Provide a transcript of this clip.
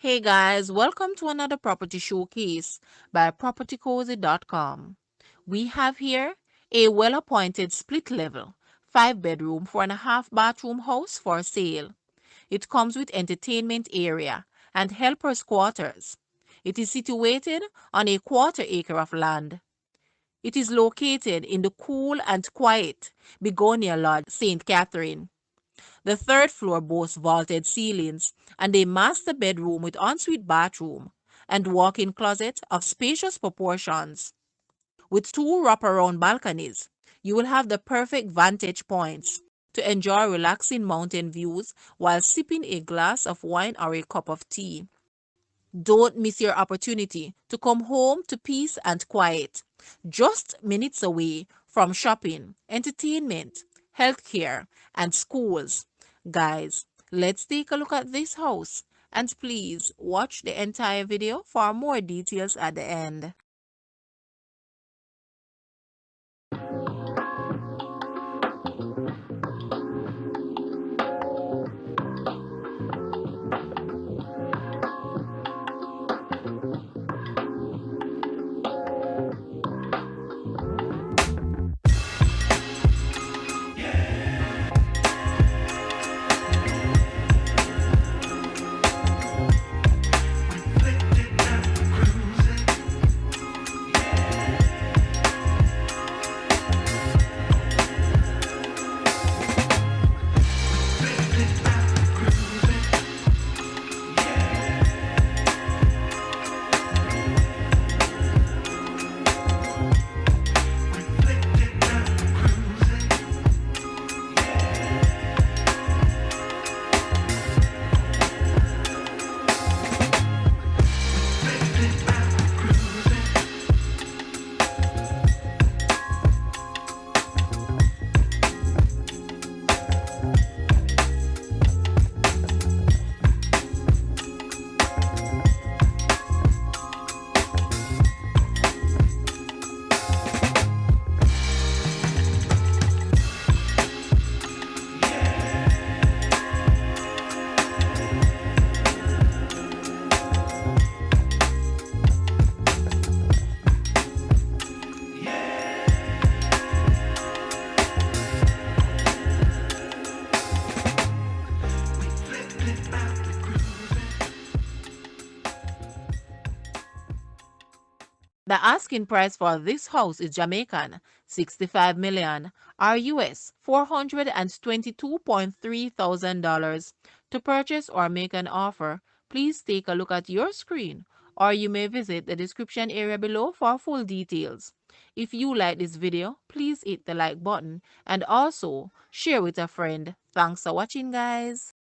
Hey guys, welcome to another property showcase by propertycozy.com. We have here a well-appointed split level, 5-bedroom, 4.5-bathroom house for sale. It comes with entertainment area and helpers quarters. It is situated on a quarter acre of land. It is located in the cool and quiet Begonia Lodge, St. Catherine. The third floor boasts vaulted ceilings and a master bedroom with ensuite bathroom and walk-in closet of spacious proportions. With two wraparound balconies, you will have the perfect vantage points to enjoy relaxing mountain views while sipping a glass of wine or a cup of tea. Don't miss your opportunity to come home to peace and quiet, just minutes away from shopping, entertainment, healthcare, and schools. Guys, let's take a look at this house and please watch the entire video for more details at the end. The asking price for this house is Jamaican 65 million or US $422.3 thousand. To purchase or make an offer, please take a look at your screen or you may visit the description area below for full details. If you like this video, please hit the like button and also share with a friend. Thanks for watching, guys.